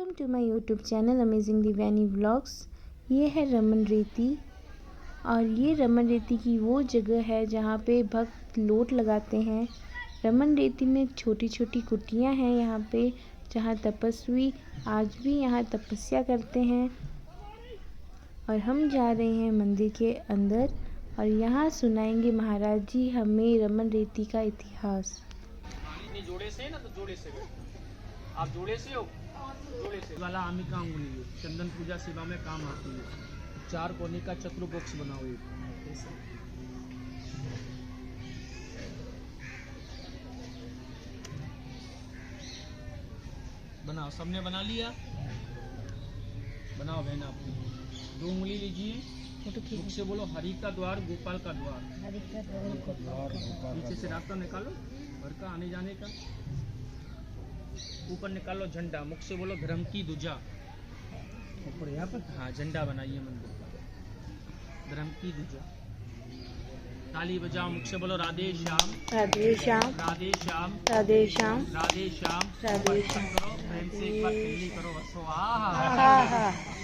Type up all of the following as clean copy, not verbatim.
Welcome to my YouTube channel amazing Divyani vlogs. ये है रमन रेती और ये रमन रेती की वो जगह है जहाँ पे भक्त लोट लगाते हैं। रमन रेती में छोटी छोटी कुटियाँ हैं यहाँ पे, जहाँ तपस्वी आज भी यहाँ तपस्या करते हैं। और हम जा रहे हैं मंदिर के अंदर और यहाँ सुनाएंगे महाराज जी हमें रमन रेती का इतिहास। जोड़े से ना, तो जोड़े से आप जोड़े से हो, जोड़े से वाला आमी काम हुई चंदन पूजा सेवा में काम आती है। 4 कोने का चतुर बॉक्स बनाओ एक बनाओ, सबने बना लिया, बनाओ बहन। आप 2 उंगली लीजिए, मुख से बोलो हरि का द्वार गोपाल का द्वार। नीचे से रास्ता निकालो घर का आने जाने का। ऊपर निकालो झंडा, मुख से बोलो धर्म की ध्वजा। ऊपर यहाँ पर हाँ झंडा बनाइए मंदिर का, धर्म की ध्वजा। ताली बजाओ, मुख से बोलो राधे श्याम राधे श्याम राधे श्याम राधे श्याम राधे श्याम राधे श्याम। करो प्रेम से एक बार पहली करो, हंसो।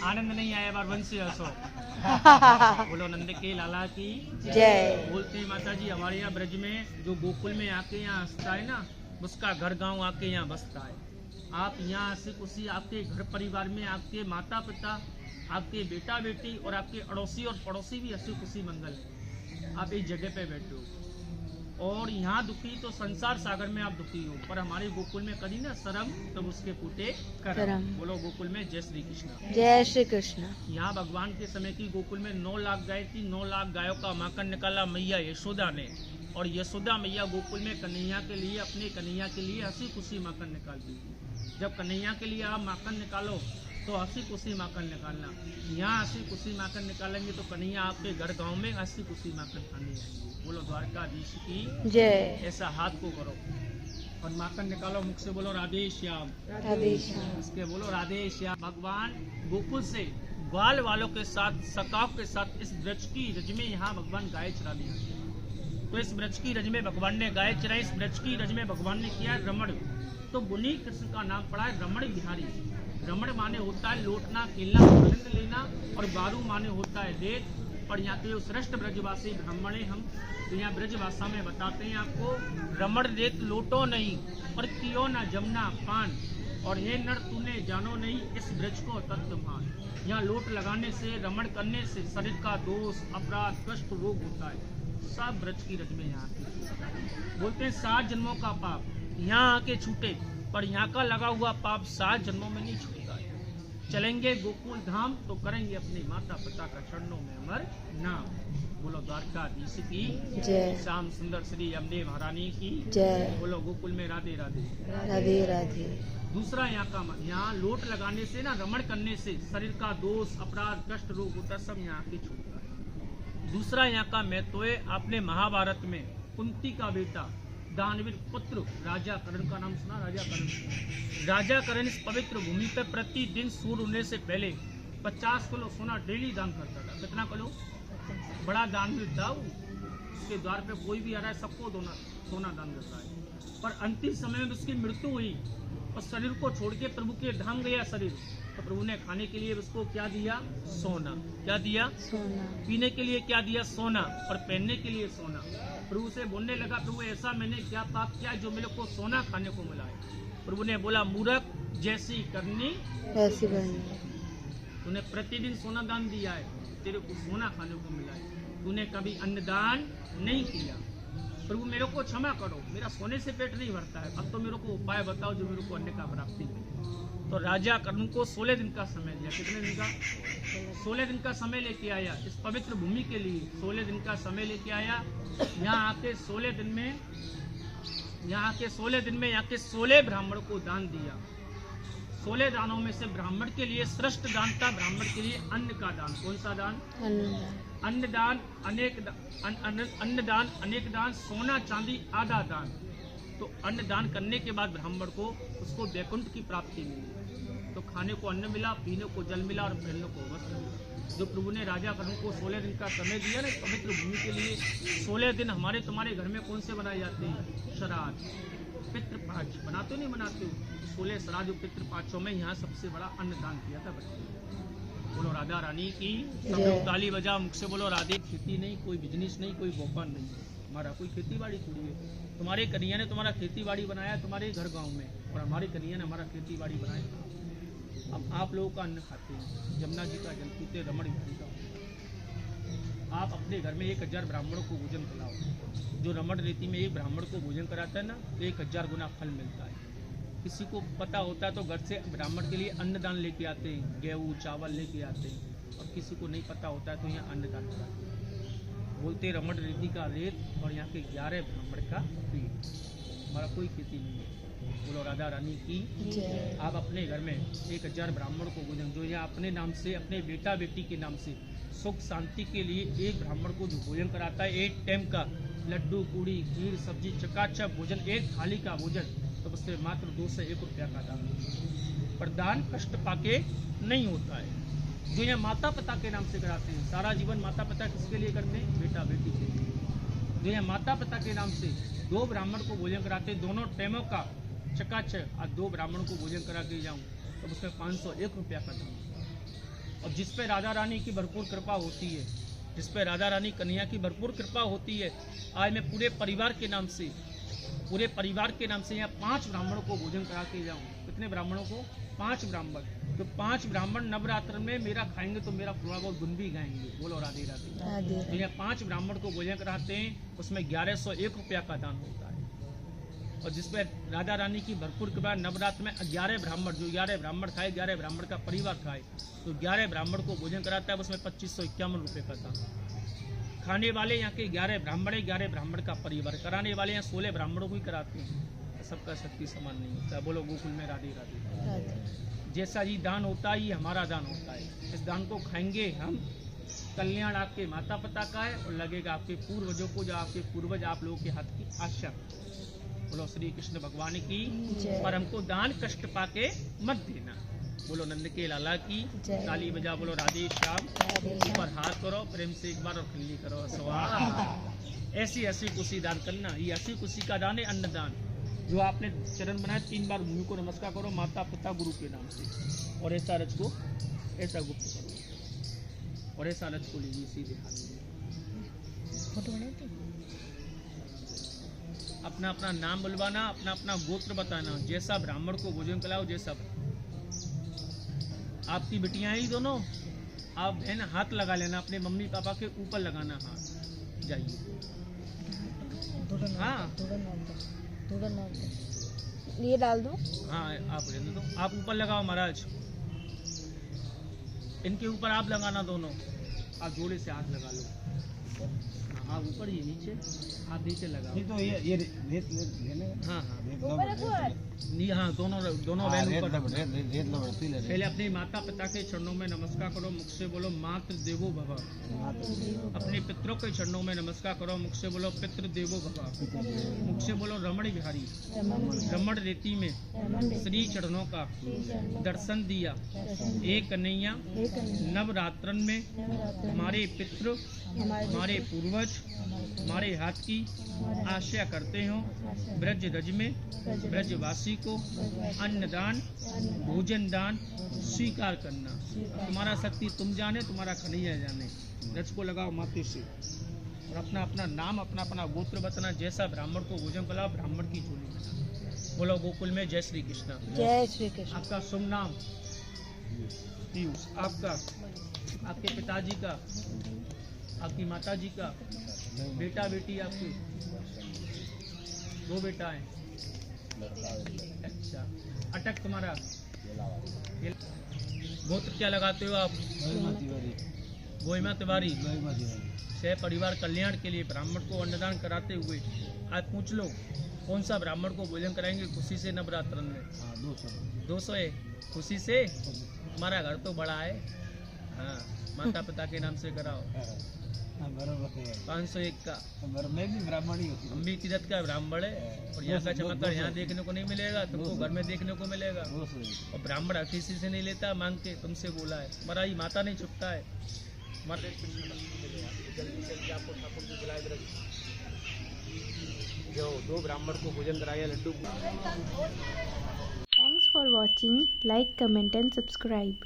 आनंद नहीं आया, बार वन से हंसो। बोलो नंद के लाला की जय। बोलते हैं माता जी हमारे यहाँ ब्रज में जो गोकुल में आके यहाँ हंसता है ना, उसका घर गांव आके यहाँ बसता है। आप यहाँ से उसी आपके घर परिवार में आपके माता पिता, आपके बेटा बेटी और आपके अड़ोसी और पड़ोसी भी हंसी खुशी मंगल है। आप एक जगह पे बैठे हो और यहाँ दुखी तो संसार सागर में आप दुखी हो, पर हमारे गोकुल में करी ना शर्म तब उसके फूटे करम। बोलो गोकुल में जय श्री कृष्ण जय श्री कृष्ण। यहाँ भगवान के समय की गोकुल में 9 लाख गाय थी। 9 लाख गायों का माखन निकाला मैया यशोदा ने, और यशोदा मैया गोकुल में कन्हैया के लिए, अपने कन्हैया के लिए हंसी खुशी माखन निकालती थी। जब कन्हैया के लिए आप माखन निकालो तो हंसी खुशी माखन निकालना। यहाँ हंसी खुशी माखन निकालेंगे तो कन्हैया आपके घर गांव में हंसी खुशी माखन खाने आएंगे। बोलो द्वारकाधीश की जय। ऐसा हाथ को करो और माखन निकालो, मुख से बोलो राधे श्याम राधे श्याम। इसके बोलो राधे श्याम। भगवान गोकुल से ग्वाल वालों के साथ, सकाफ के साथ इस ब्रज की रज में यहाँ भगवान गाय चरा दिया। तो इस ब्रज की रज में भगवान ने गाय चराई। इस ब्रज की रज में भगवान ने किया रमण, तो मुनि कृष्ण का नाम पड़ा है रमण बिहारी। रमण माने होता है लौटना, खेलना, आनंद लेना, और बारू माने होता है देख। और यहाँ के जो श्रेष्ठ ब्रजवासी ब्राह्मण है हम, तो यहाँ ब्रज भाषा में बताते हैं आपको, रमण देख लोटो नहीं और कियो ना जमना पान, और हे नर तूने जानो नहीं इस ब्रज को तत्वमान। यहाँ लोट लगाने से, रमण करने से शरीर का दोष, अपराध, कष्ट, रोग होता है। सब ब्रज की रज में यहाँ बोलते हैं 7 जन्मों का पाप यहाँ आके छूटे, पर यहाँ का लगा हुआ पाप 7 जन्मों में नहीं छूटता है। चलेंगे गोकुल धाम तो करेंगे अपने माता पिता का चरणों में अमर नाम। बोलो द्वारकाधीश की जय। श्याम सुंदर श्री यमदेव महारानी की जय। बोलो गोकुल में राधे राधे राधे राधे। दूसरा यहाँ का यहाँ लोट लगाने से ना, रमण करने से शरीर का दोष, अपराध, कष्ट, रोग होता है, सब यहाँ की छूटता है। दूसरा यहाँ का महत्व है, आपने महाभारत में कुंती का बेटा दानवीर पुत्र राजा कर्ण का नाम सुना? राजा कर्ण इस पवित्र भूमि पर प्रतिदिन सूर्य उगने से पहले 50 किलो सोना डेली दान करता था। कितना किलो? बड़ा दानवीर था वो। उसके द्वार पे कोई भी आ रहा है सबको सोना दान करता है। पर अंतिम समय में उसकी मृत्यु हुई और शरीर को छोड़ के प्रभु के धाम गया शरीर, तो प्रभु ने खाने के लिए उसको क्या दिया? सोना। क्या दिया? सोना। पीने के लिए क्या दिया? सोना। और पहनने के लिए सोना। प्रभु से बोलने लगा, प्रभु ऐसा मैंने क्या पाप किया जो मेरे को सोना खाने को मिला है? प्रभु ने बोला, मूर्ख जैसी करनी वैसी बननी। तूने प्रतिदिन सोना दान दिया है, तेरे को सोना खाने को मिला है। तूने कभी अन्नदान नहीं किया। प्रभु मेरे को क्षमा करो, मेरा सोने से पेट नहीं भरता है, अब तो मेरे को उपाय बताओ जो मेरे को अन्न का प्राप्ति मिले। तो राजा कर्ण को 16 दिन का समय दिया। कितने दिन का? 16 दिन का समय लेके आया इस पवित्र भूमि के लिए। 16 दिन का समय लेके आया। यहाँ आके 16 दिन में यहाँ के 16 ब्राह्मण को दान दिया। 16 दानों में से ब्राह्मण के लिए श्रेष्ठ दान था, ब्राह्मण के लिए अन्न का दान। कौन सा दान? अन्नदान, अन्नदान, अनेक दान, सोना चांदी आधा दान। तो अन्नदान करने के बाद ब्राह्मण को उसको वैकुंठ की प्राप्ति मिली। तो खाने को अन्न मिला, पीने को जल मिला और पहनने को वस्त्र मिला। जो प्रभु ने राजा कर्ण को 16 दिन का समय दिया ना पवित्र भूमि के लिए। 16 दिन हमारे तुम्हारे घर में कौन से बनाए जाते हैं? श्राद्ध। पितृपाच बनाते हो नहीं बनाते हो, 16 श्राद्ध पितृपाचों में यहाँ सबसे बड़ा अन्नदान किया था बच्चे। बोलो राधा रानी की। सब लोग ताली बजा, मुख से बोलो राधे। खेती नहीं, कोई बिजनेस नहीं, कोई व्यापार नहीं, हमारा कोई खेती बाड़ी थोड़ी है। तुम्हारे कन्हैया ने तुम्हारा खेती बाड़ी बनाया तुम्हारे घर गांव में, और हमारे कन्हैया ने हमारा खेती बाड़ी बनाया। अब आप लोगों का अन्न खाते हैं, यमुना जी का जल पीते, रमण बिहारी का। आप अपने घर में 1000 ब्राह्मणों को भोजन कराओ। जो रमण रीति में एक ब्राह्मण को भोजन कराता है ना, 1000 गुना फल मिलता है। किसी को पता होता है तो घर से ब्राह्मण के लिए अन्नदान लेके आते हैं, गेहूँ चावल लेके आते हैं, और किसी को नहीं पता होता है तो यहाँ अन्नदान कराते हैं। बोलते रमण रीति का रेत और यहाँ के 11 ब्राह्मण का पेट। हमारा कोई खेती नहीं है। बोलो राधा रानी की। आप अपने घर में 1000 ब्राह्मण को भोजन, जो यहाँ अपने नाम से, अपने बेटा बेटी के नाम से सुख शांति के लिए एक ब्राह्मण को जो भोजन कराता है, एक टाइम का लड्डू पूड़ी खीर सब्जी चकाचक भोजन, एक थाली का भोजन, तो उससे मात्र 2 से 1 रुपया का दान। पर दान कष्ट पाके नहीं होता है। जो यहाँ माता पिता के नाम से कराते हैं, सारा जीवन माता पिता किसके लिए करते हैं? बेटा बेटी के लिए। जो यहाँ माता पिता के नाम से 2 ब्राह्मण को भोजन कराते हैं, दोनों टाइमों का चकाचक, आज 2 ब्राह्मणों को भोजन करा के जाऊँ तो उसमें 501 रुपया का दान। और जिस पे राधा रानी की भरपूर कृपा होती है, जिस पे राधा रानी कन्हैया की भरपूर कृपा होती है, आज मैं पूरे परिवार के नाम से यहाँ 5 ब्राह्मणों को भोजन करा के जाऊँ। कितने ब्राह्मणों को? 5 ब्राह्मण। तो 5 ब्राह्मण नवरात्र में मेरा खाएंगे तो मेरा थोड़ा बहुत गुण भी गाएंगे। बोलो राधे राधे। तो यहाँ 5 ब्राह्मण को भोजन कराते हैं, उसमें 1101 रुपया का दान होता है। और जिसपे राधा रानी की भरपूर कृपा, नवरात्र में 11 ब्राह्मण, जो 11 ब्राह्मण खाए, 11 ब्राह्मण का परिवार खाए, तो 11 ब्राह्मण को भोजन कराता है, उसमें 2551 रुपये का दान। खाने वाले यहाँ के 11 ब्राह्मण है, 11 ब्राह्मण का परिवार। कराने वाले यहाँ 16 ब्राह्मणों को ही कराते हैं। सबका शक्ति समान नहीं होता। बोलो गोकुल में राधे राधे। जैसा ये दान होता है, ये हमारा दान होता है। इस दान को खाएंगे हम, कल्याण आपके माता पिता का है और लगेगा आपके पूर्वजों को, जो आपके पूर्वज आप लोगों के हाथ की आशा। बोलो श्री कृष्ण भगवान की। पर हमको दान कष्ट पाके मत देना। बोलो नंद के लाला की। ताली बजा, बोलो राधे श्याम। ऊपर हाथ करो प्रेम से एक बार और खिल्ली करो स्वाहा। ऐसी ऐसी खुशी दान करना। ये ऐसी खुशी का दान है अन्नदान। जो आपने चरण बनाए 3 बार भूमि को नमस्कार करो, माता पिता गुरु के नाम से, और ऐसा रज को ऐसा गुप्त करो, और ऐसा रज को लीजिए सीधे हाथ में। अपना अपना नाम बुलवाना, अपना अपना गोत्र बताना। जैसा ब्राह्मण को भोजन कराओ, जैसा आपकी बिटियां ही दोनों, आप बहन हाथ लगा लेना, अपने मम्मी पापा के ऊपर लगाना हाथ। जाइए। हाँ ये डाल दो। हाँ आप रहने दो, आप ऊपर लगाओ महाराज। इनके ऊपर आप लगाना दोनों, आप जोड़े से हाथ लगा लो। हाँ ऊपर, ये नीचे, आप नीचे लगाओ। नहीं तो ये रेत लेने। हाँ हाँ ऊपर हाँ, दोनों बहन ऊपर। रेत पहले अपने माता पिता के चरणों में नमस्कार करो, मुख से बोलो मातृ देवो भव। अपने पितरों के चरणों में नमस्कार करो, मुख से बोलो पितृ देवो भव। मुख से बोलो रमण बिहारी। रमण रीति में श्री चरणों का दर्शन दिया। एक कन्हैया नवरात्रन में हमारे पितृ, हमारे पूर्वज, हमारे हाथ की आशा करते हो। ब्रज रज में ब्रजवासी को अन्नदान भोजन दान स्वीकार करना। तुम्हारा शक्ति तुम जाने, तुम्हारा कन्हैया जाने। रज को लगाओ माथे से, और अपना अपना नाम, अपना अपना गोत्र बताना। जैसा ब्राह्मण को भोजन कराओ, ब्राह्मण की झोली में। बोलो गोकुल में जय श्री कृष्ण। जय श्री कृष्ण। आपका शुभ नाम पीयूष, आपका, आपके पिताजी का, आपकी माताजी का, बेटा बेटी आपके 2 बेटा हैं। अच्छा, अटक तुम्हारा गोत्र क्या लगाते हो आप? गोइमा तिवारी। सह परिवार कल्याण के लिए ब्राह्मण को अन्नदान कराते हुए आज पूछ लो कौन सा ब्राह्मण को भोजन कराएंगे खुशी से नवरात्रन में? 200 है खुशी से। हमारा घर तो बड़ा है। हाँ, माता पिता के नाम से कराओ। 501 का। मैं भी ब्राह्मण ही हूँ। हम भी तीरथ का ब्राह्मण है, और यहाँ का चमत्कार यहाँ देखने को नहीं मिलेगा, तुमको घर में देखने को मिलेगा। और ब्राह्मण किसी से नहीं लेता मांग के, तुमसे बोला है। हमारा ही माता नहीं छुपता है। जल्दी जल्दी आपको ठाकुर जी बुलाए। जो 2 ब्राह्मण को भोजन कराया Laddu. Thanks for watching. Like, comment and subscribe.